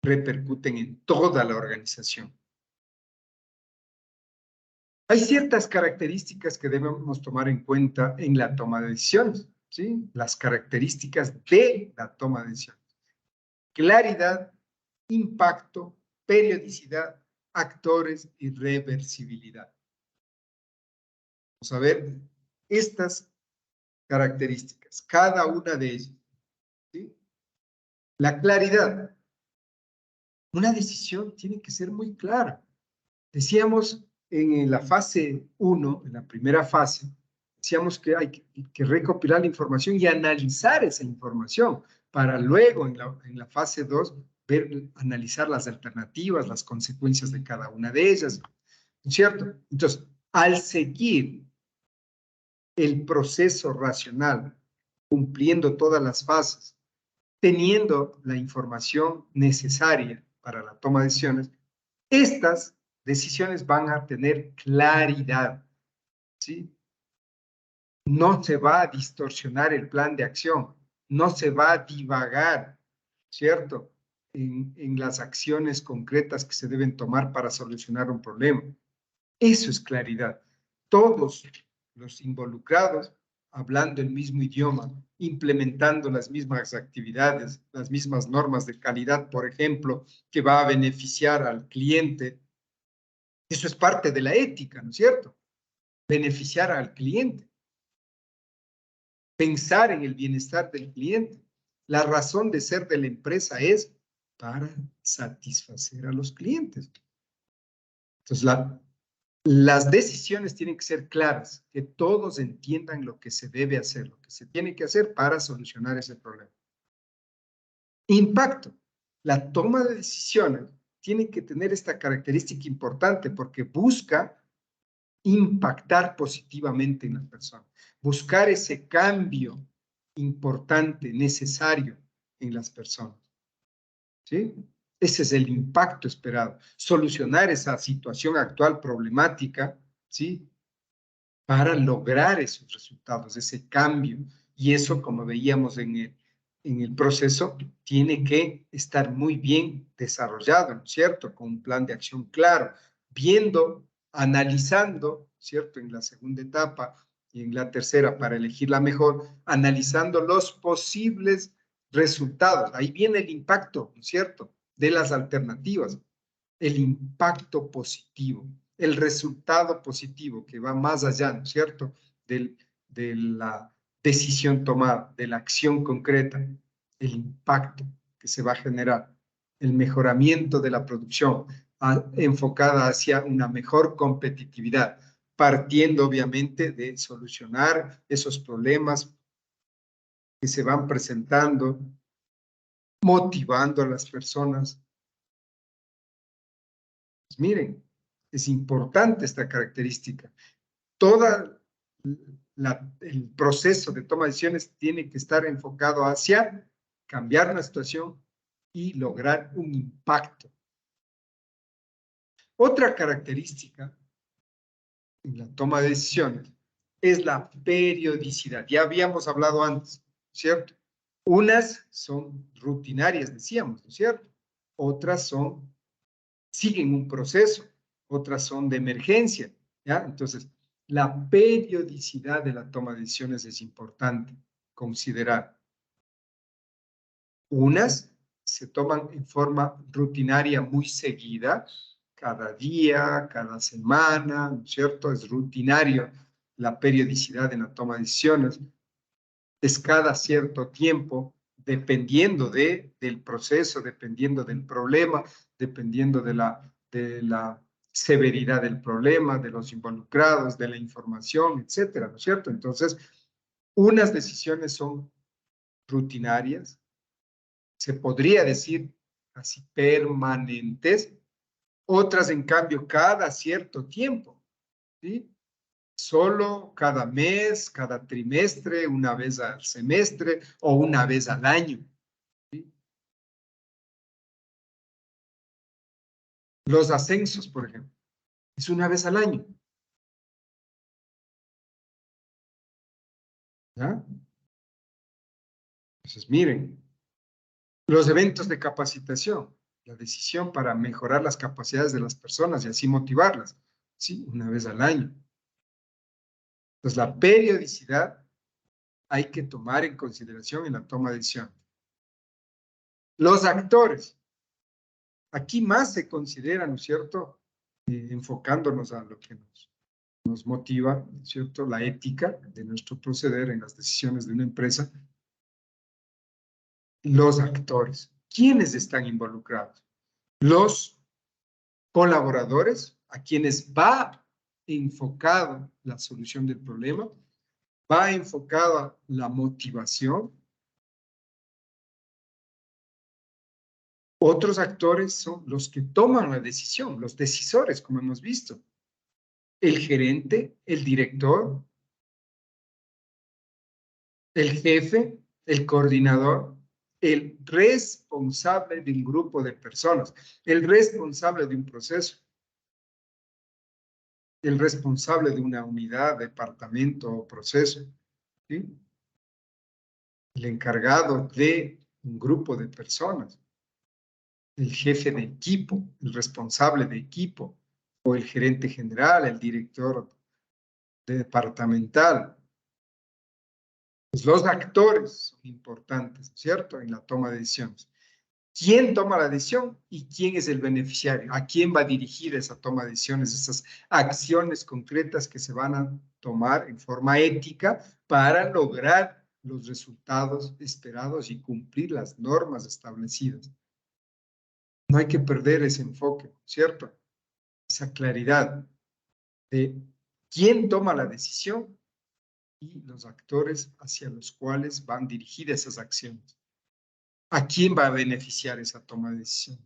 repercuten en toda la organización. Hay ciertas características que debemos tomar en cuenta en la toma de decisiones, ¿sí? Las características de la toma de decisiones. Claridad, impacto, periodicidad, actores y reversibilidad. Vamos a ver estas características, cada una de ellas, ¿sí? La claridad. Una decisión tiene que ser muy clara. Decíamos en la fase 1, en la primera fase, decíamos que hay que recopilar la información y analizar esa información para luego en la fase 2 analizar las alternativas, las consecuencias de cada una de ellas, ¿no es cierto? Entonces, al seguir el proceso racional, cumpliendo todas las fases, teniendo la información necesaria para la toma de decisiones, estas decisiones van a tener claridad, ¿sí? No se va a distorsionar el plan de acción, no se va a divagar, ¿cierto? En las acciones concretas que se deben tomar para solucionar un problema. Eso es claridad. Todos los involucrados hablando el mismo idioma, implementando las mismas actividades, las mismas normas de calidad, por ejemplo, que va a beneficiar al cliente. Eso es parte de la ética, ¿no es cierto? Beneficiar al cliente, pensar en el bienestar del cliente. La razón de ser de la empresa es para satisfacer a los clientes. Entonces, las decisiones tienen que ser claras, que todos entiendan lo que se debe hacer, lo que se tiene que hacer para solucionar ese problema. Impacto. La toma de decisiones tiene que tener esta característica importante porque busca impactar positivamente en la persona, buscar ese cambio importante, necesario en las personas. ¿Sí? Ese es el impacto esperado. Solucionar esa situación actual problemática, ¿sí? Para lograr esos resultados, ese cambio. Y eso, como veíamos en el proceso, tiene que estar muy bien desarrollado, ¿no es cierto? Con un plan de acción claro, viendo, analizando, ¿cierto? En la segunda etapa y en la tercera, para elegir la mejor, analizando los posibles resultados. Ahí viene el impacto, ¿no es cierto? De las alternativas, el impacto positivo, el resultado positivo que va más allá, ¿no es cierto? De la decisión tomada, de la acción concreta, el impacto que se va a generar, el mejoramiento de la producción enfocada hacia una mejor competitividad, partiendo obviamente de solucionar esos problemas que se van presentando, motivando a las personas. Pues miren, es importante esta característica. Todo el proceso de toma de decisiones tiene que estar enfocado hacia cambiar una situación y lograr un impacto. Otra característica en la toma de decisiones es la periodicidad. Ya habíamos hablado antes, ¿cierto? Unas son rutinarias, decíamos, ¿no es cierto? Otras siguen un proceso, otras son de emergencia, ¿ya? Entonces, la periodicidad de la toma de decisiones es importante considerar. Unas se toman en forma rutinaria muy seguida, cada día, cada semana, ¿no es cierto? Es rutinario la periodicidad en la toma de decisiones. Es cada cierto tiempo, dependiendo del proceso, dependiendo del problema, dependiendo de la severidad del problema, de los involucrados, de la información, etcétera, ¿no es cierto? Entonces, unas decisiones son rutinarias, se podría decir casi permanentes, otras, en cambio, cada cierto tiempo, ¿sí? Solo cada mes, cada trimestre, una vez al semestre o una vez al año, ¿sí? Los ascensos, por ejemplo, es una vez al año, ¿ya? Entonces, miren, los eventos de capacitación, la decisión para mejorar las capacidades de las personas y así motivarlas, ¿sí? Una vez al año. Entonces, la periodicidad hay que tomar en consideración en la toma de decisión. Los actores, aquí más se considera, ¿no es cierto? Enfocándonos a lo que nos motiva, ¿no es cierto? La ética de nuestro proceder en las decisiones de una empresa. Los actores, ¿quiénes están involucrados? Los colaboradores, a quienes va enfocada la solución del problema, va enfocada la motivación. Otros actores son los que toman la decisión, los decisores, como hemos visto. El gerente, el director, el jefe, el coordinador, el responsable de un grupo de personas, el responsable de un proceso, el responsable de una unidad, departamento o proceso, ¿sí? El encargado de un grupo de personas, el jefe de equipo, el responsable de equipo, o el gerente general, el director departamental. Pues los actores son importantes, ¿cierto? En la toma de decisiones. ¿Quién toma la decisión y quién es el beneficiario? ¿A quién va dirigida esa toma de decisiones, esas acciones concretas que se van a tomar en forma ética para lograr los resultados esperados y cumplir las normas establecidas? No hay que perder ese enfoque, ¿cierto? Esa claridad de quién toma la decisión y los actores hacia los cuales van dirigidas esas acciones. ¿A quién va a beneficiar esa toma de decisión?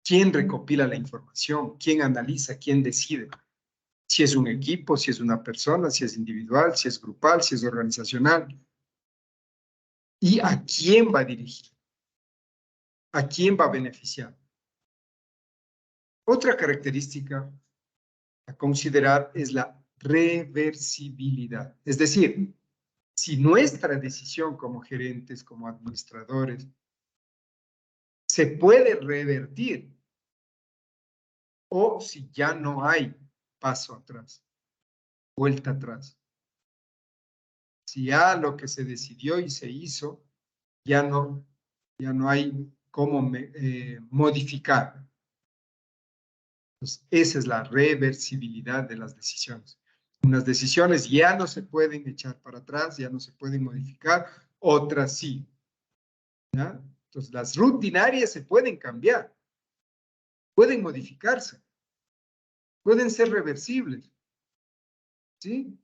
¿Quién recopila la información? ¿Quién analiza? ¿Quién decide? Si es un equipo, si es una persona, si es individual, si es grupal, si es organizacional. ¿Y a quién va a dirigir? ¿A quién va a beneficiar? Otra característica a considerar es la reversibilidad. Es decir, si nuestra decisión como gerentes, como administradores, se puede revertir o si ya no hay paso atrás, vuelta atrás. Si ya lo que se decidió y se hizo, ya no hay cómo modificar. Entonces, esa es la reversibilidad de las decisiones. Unas decisiones ya no se pueden echar para atrás, ya no se pueden modificar, otras sí. ¿Ya? Entonces, las rutinarias se pueden cambiar, pueden modificarse, pueden ser reversibles, ¿sí?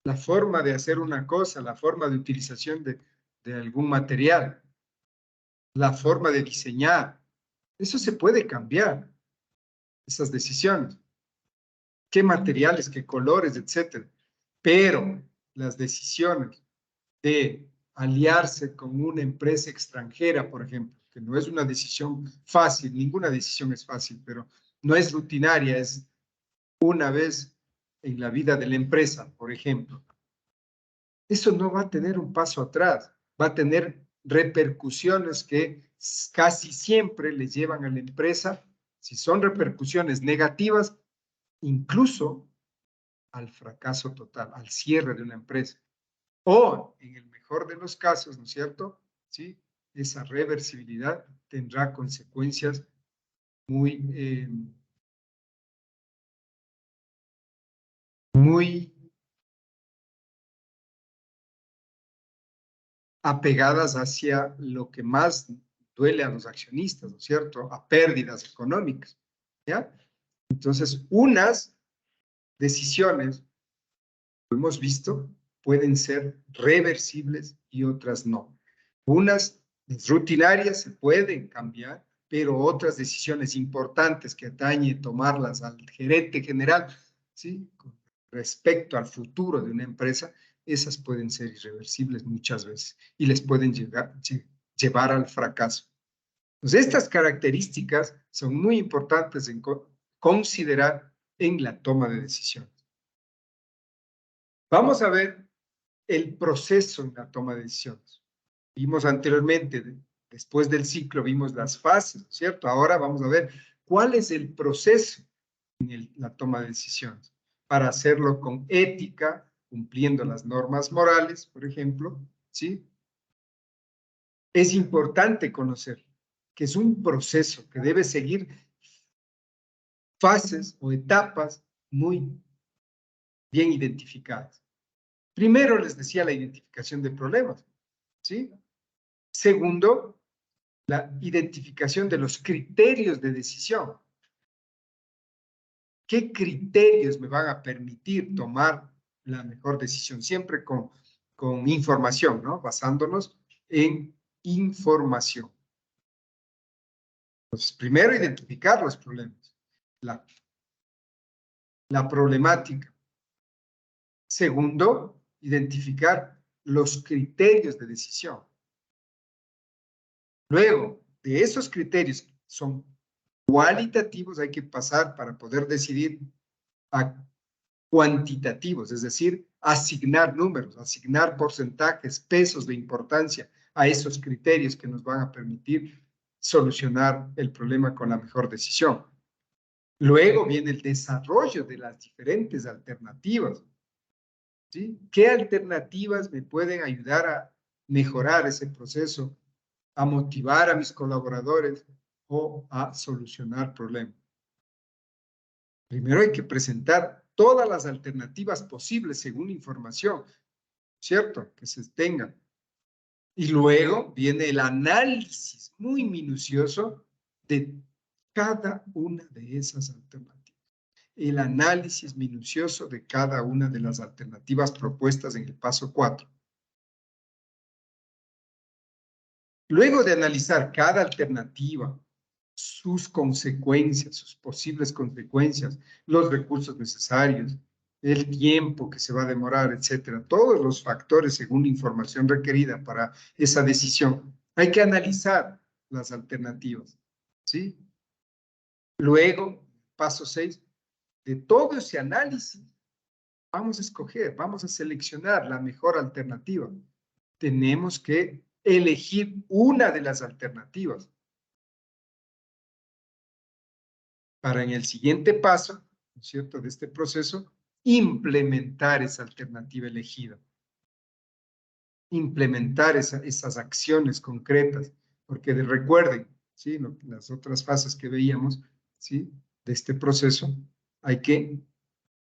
La forma de hacer una cosa, la forma de utilización de algún material, la forma de diseñar, eso se puede cambiar, esas decisiones. Qué materiales, qué colores, etcétera. Pero las decisiones de aliarse con una empresa extranjera, por ejemplo, que no es una decisión fácil, ninguna decisión es fácil, pero no es rutinaria, es una vez en la vida de la empresa, por ejemplo. Eso no va a tener un paso atrás, va a tener repercusiones que casi siempre le llevan a la empresa, si son repercusiones negativas, incluso al fracaso total, al cierre de una empresa. O, en el mejor de los casos, ¿no es cierto? ¿Sí? Esa reversibilidad tendrá consecuencias muy, muy apegadas hacia lo que más duele a los accionistas, ¿no es cierto? A pérdidas económicas, ¿ya? Entonces, unas decisiones, lo hemos visto, pueden ser reversibles y otras no. Unas rutinarias se pueden cambiar, pero otras decisiones importantes que atañe tomarlas al gerente general, ¿sí? Con respecto al futuro de una empresa, esas pueden ser irreversibles muchas veces y les pueden llevar al fracaso. Entonces, estas características son muy importantes en considerar en la toma de decisiones. Vamos a ver el proceso en la toma de decisiones. Vimos anteriormente, después del ciclo, vimos las fases, ¿cierto? Ahora vamos a ver cuál es el proceso en la toma de decisiones para hacerlo con ética, cumpliendo las normas morales, por ejemplo, ¿sí? Es importante conocer que es un proceso que debe seguir fases o etapas muy bien identificadas. Primero les decía la identificación de problemas, ¿sí? Segundo, la identificación de los criterios de decisión. ¿Qué criterios me van a permitir tomar la mejor decisión? Siempre con información, ¿no? Basándonos en información. Entonces, primero, identificar los problemas, la problemática. Segundo, identificar los criterios de decisión. Luego, de esos criterios son cualitativos, hay que pasar para poder decidir a cuantitativos, es decir, asignar números, asignar porcentajes, pesos de importancia a esos criterios que nos van a permitir solucionar el problema con la mejor decisión. Luego viene el desarrollo de las diferentes alternativas, ¿sí? ¿Qué alternativas me pueden ayudar a mejorar ese proceso, a motivar a mis colaboradores o a solucionar problemas? Primero hay que presentar todas las alternativas posibles según la información, ¿cierto? Que se tengan. Y luego viene el análisis muy minucioso de cada una de esas alternativas. El análisis minucioso de cada una de las alternativas propuestas en el paso 4. Luego de analizar cada alternativa, sus consecuencias, sus posibles consecuencias, los recursos necesarios, el tiempo que se va a demorar, etcétera, todos los factores según la información requerida para esa decisión. Hay que analizar las alternativas, ¿sí? Luego, paso 6, de todo ese análisis, vamos a escoger, vamos a seleccionar la mejor alternativa. Tenemos que elegir una de las alternativas para en el siguiente paso, ¿no es cierto?, de este proceso, implementar esa alternativa elegida. Implementar esas acciones concretas, porque recuerden, ¿sí?, las otras fases que veíamos, ¿sí?, de este proceso, hay que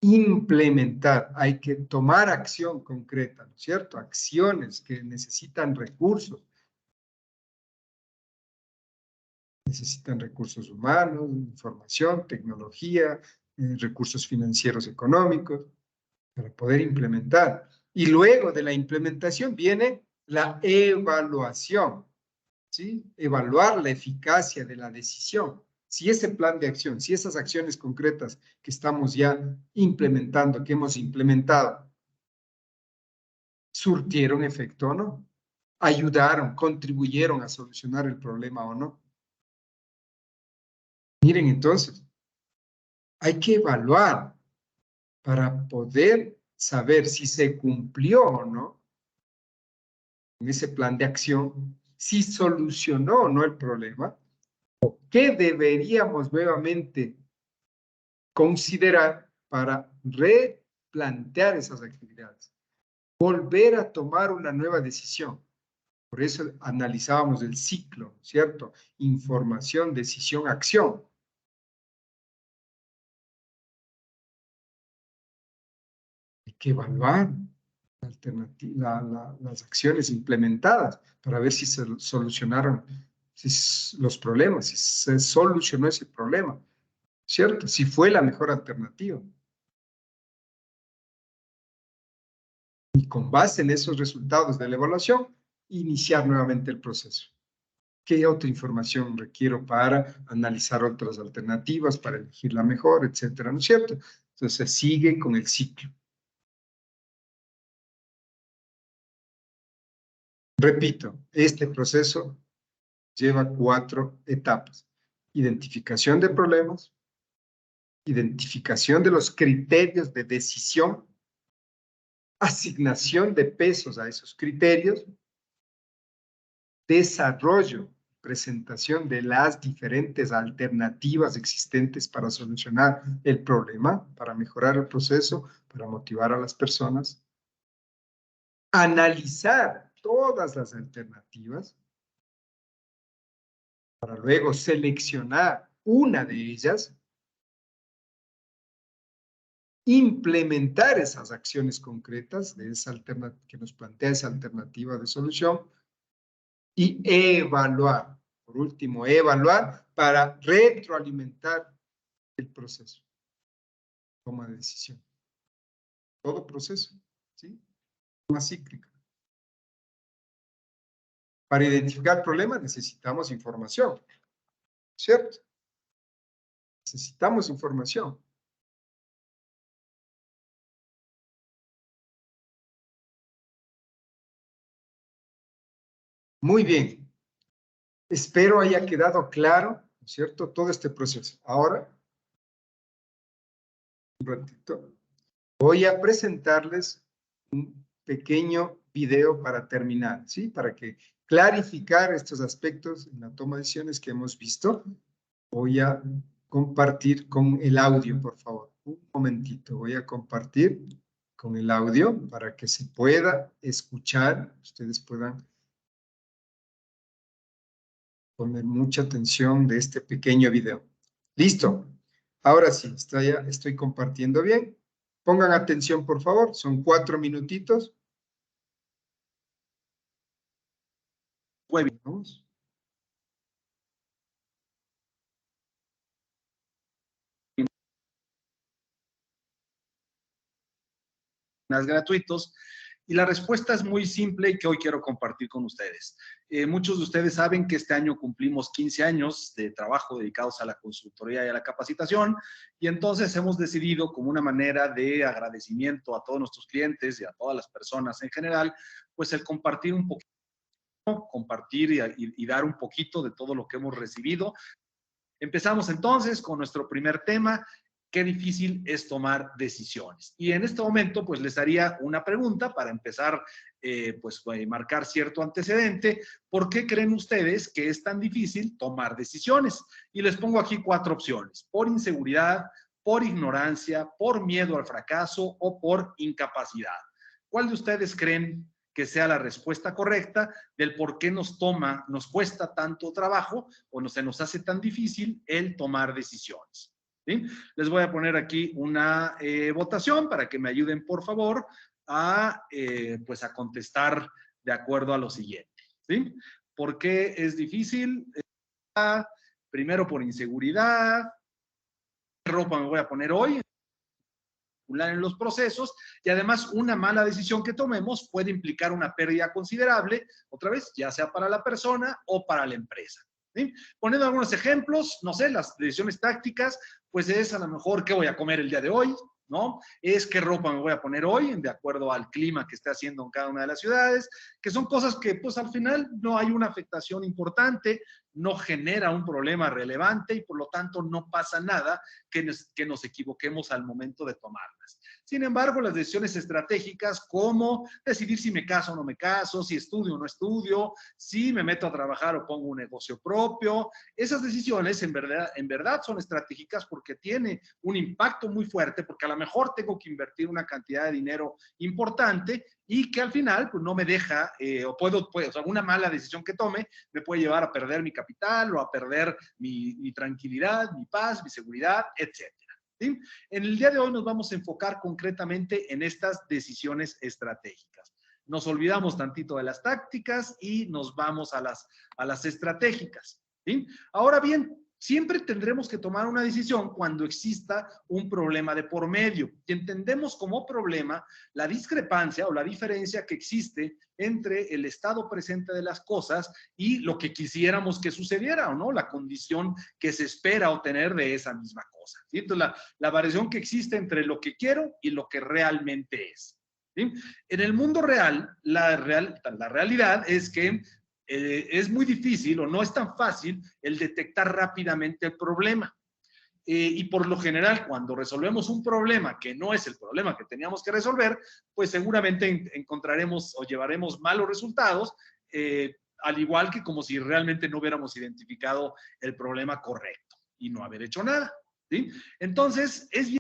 implementar, hay que tomar acción concreta, ¿no es cierto? Acciones que necesitan recursos humanos, información, tecnología, recursos financieros económicos, para poder implementar. Y luego de la implementación viene la evaluación, ¿sí? Evaluar la eficacia de la decisión. Si ese plan de acción, si esas acciones concretas que estamos ya implementando, que hemos implementado, surtieron efecto o no, ayudaron, contribuyeron a solucionar el problema o no. Miren, entonces, hay que evaluar para poder saber si se cumplió o no en ese plan de acción, si solucionó o no el problema, qué deberíamos nuevamente considerar para replantear esas actividades, volver a tomar una nueva decisión. Por eso analizábamos el ciclo, ¿cierto? Información, decisión, acción. Hay que evaluar las acciones implementadas para ver si se solucionaron los problemas, si se solucionó ese problema, ¿cierto? Si fue la mejor alternativa. Y con base en esos resultados de la evaluación, iniciar nuevamente el proceso. ¿Qué otra información requiero para analizar otras alternativas, para elegir la mejor, etcétera, ¿no es cierto? Entonces, sigue con el ciclo. Repito, este proceso lleva 4 etapas. Identificación de problemas, identificación de los criterios de decisión, asignación de pesos a esos criterios, desarrollo, presentación de las diferentes alternativas existentes para solucionar el problema, para mejorar el proceso, para motivar a las personas, analizar todas las alternativas, para luego seleccionar una de ellas, implementar esas acciones concretas de esa que nos plantea esa alternativa de solución y evaluar. Por último, evaluar para retroalimentar el proceso. Toma de decisión. Todo proceso, ¿sí? Una cíclica. Para identificar problemas necesitamos información, ¿cierto? Necesitamos información. Muy bien. Espero haya quedado claro, ¿no es cierto?, todo este proceso. Ahora, un ratito, voy a presentarles un pequeño video para terminar, ¿sí? Para que clarificar estos aspectos en la toma de decisiones que hemos visto. Voy a compartir con el audio, por favor. Un momentito, voy a compartir con el audio para que se pueda escuchar, ustedes puedan poner mucha atención de este pequeño video. ¿Listo? Ahora sí, estoy compartiendo bien. Pongan atención, por favor. Son 4 minutitos. Vamos. Gratuitos. Y la respuesta es muy simple y que hoy quiero compartir con ustedes. Muchos de ustedes saben que este año cumplimos 15 años de trabajo dedicados a la consultoría y a la capacitación, y entonces hemos decidido, como una manera de agradecimiento a todos nuestros clientes y a todas las personas en general, pues el compartir un poquito, compartir y dar un poquito de todo lo que hemos recibido. Empezamos entonces con nuestro primer tema. Qué difícil es tomar decisiones. Y en este momento, pues les haría una pregunta para empezar, marcar cierto antecedente. ¿Por qué creen ustedes que es tan difícil tomar decisiones? Y les pongo aquí 4 opciones: por inseguridad, por ignorancia, por miedo al fracaso o por incapacidad. ¿Cuál de ustedes creen que sea la respuesta correcta del por qué nos cuesta tanto trabajo o se nos hace tan difícil el tomar decisiones? ¿sí? Les voy a poner aquí una votación para que me ayuden, por favor, pues a contestar de acuerdo a lo siguiente, ¿sí? ¿Por qué es difícil? Primero por inseguridad. ¿Qué ropa me voy a poner hoy? En los procesos, y además una mala decisión que tomemos puede implicar una pérdida considerable, otra vez, ya sea para la persona o para la empresa. ¿Sí? Poniendo algunos ejemplos, no sé, las decisiones tácticas, pues es a lo mejor qué voy a comer el día de hoy, ¿no? Es qué ropa me voy a poner hoy, de acuerdo al clima que esté haciendo en cada una de las ciudades, que son cosas que pues al final no hay una afectación importante, no genera un problema relevante y por lo tanto no pasa nada que nos equivoquemos al momento de tomarlas. Sin embargo, las decisiones estratégicas, como decidir si me caso o no me caso, si estudio o no estudio, si me meto a trabajar o pongo un negocio propio, esas decisiones en verdad son estratégicas porque tiene un impacto muy fuerte, porque a lo mejor tengo que invertir una cantidad de dinero importante y que al final pues no me deja, o sea, una mala decisión que tome me puede llevar a perder mi capital o a perder mi tranquilidad, mi paz, mi seguridad, etc. ¿Sí? En el día de hoy nos vamos a enfocar concretamente en estas decisiones estratégicas. Nos olvidamos tantito de las tácticas y nos vamos a las estratégicas. ¿Sí? Ahora bien, siempre tendremos que tomar una decisión cuando exista un problema de por medio. Y entendemos como problema la discrepancia o la diferencia que existe entre el estado presente de las cosas y lo que quisiéramos que sucediera, o no, la condición que se espera obtener de esa misma cosa. ¿Sí? Entonces, la variación que existe entre lo que quiero y lo que realmente es. ¿Sí? En el mundo real, la realidad es que es muy difícil o no es tan fácil el detectar rápidamente el problema. Y por lo general, cuando resolvemos un problema que no es el problema que teníamos que resolver, pues seguramente encontraremos o llevaremos malos resultados, al igual que como si realmente no hubiéramos identificado el problema correcto y no haber hecho nada. ¿Sí? Entonces, es bien.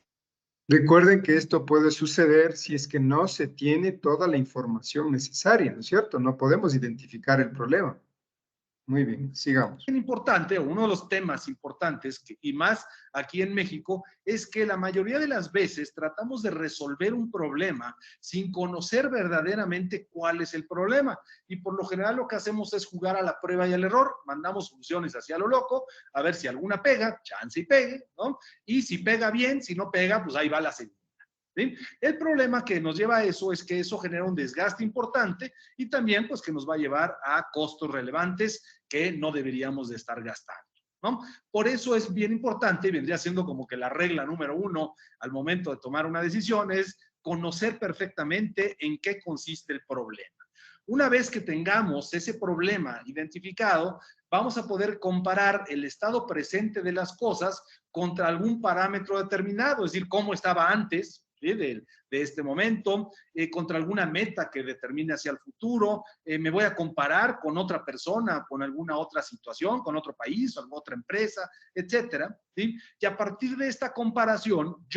Recuerden que esto puede suceder si es que no se tiene toda la información necesaria, ¿no es cierto? No podemos identificar el problema. Muy bien, sigamos. Importante, uno de los temas importantes, y más aquí en México, es que la mayoría de las veces tratamos de resolver un problema sin conocer verdaderamente cuál es el problema. Y por lo general lo que hacemos es jugar a la prueba y al error, mandamos soluciones hacia lo loco, a ver si alguna pega, chance y pegue, ¿no? Y si pega bien, si no pega, pues ahí va la segunda. ¿Sí? El problema que nos lleva a eso es que eso genera un desgaste importante y también pues que nos va a llevar a costos relevantes que no deberíamos de estar gastando, ¿no? Por eso es bien importante, vendría siendo como que la regla número 1 al momento de tomar una decisión es conocer perfectamente en qué consiste el problema. Una vez que tengamos ese problema identificado, vamos a poder comparar el estado presente de las cosas contra algún parámetro determinado, es decir, cómo estaba antes, ¿sí? de este momento, contra alguna meta que determine hacia el futuro, me voy a comparar con otra persona, con alguna otra situación, con otro país, con otra empresa, etcétera, ¿sí? Y a partir de esta comparación,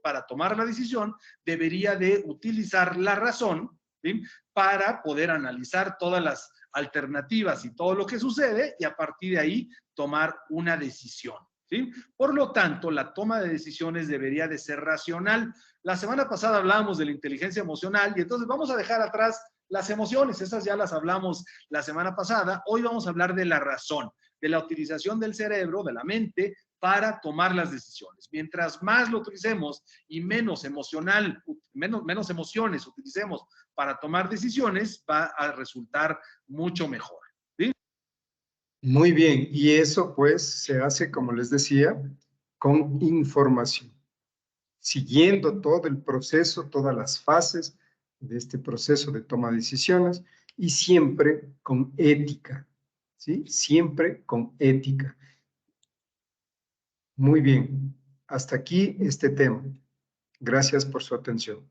para tomar la decisión, debería de utilizar la razón, ¿sí? Para poder analizar todas las alternativas y todo lo que sucede y a partir de ahí tomar una decisión. ¿Sí? Por lo tanto, la toma de decisiones debería de ser racional. La semana pasada hablábamos de la inteligencia emocional y entonces vamos a dejar atrás las emociones, esas ya las hablamos la semana pasada. Hoy vamos a hablar de la razón, de la utilización del cerebro, de la mente, para tomar las decisiones. Mientras más lo utilicemos y menos emociones utilicemos para tomar decisiones, va a resultar mucho mejor. ¿Sí? Muy bien, y eso pues se hace, como les decía, con información, siguiendo todo el proceso, todas las fases de este proceso de toma de decisiones y siempre con ética, ¿sí? Siempre con ética. Muy bien, hasta aquí este tema. Gracias por su atención.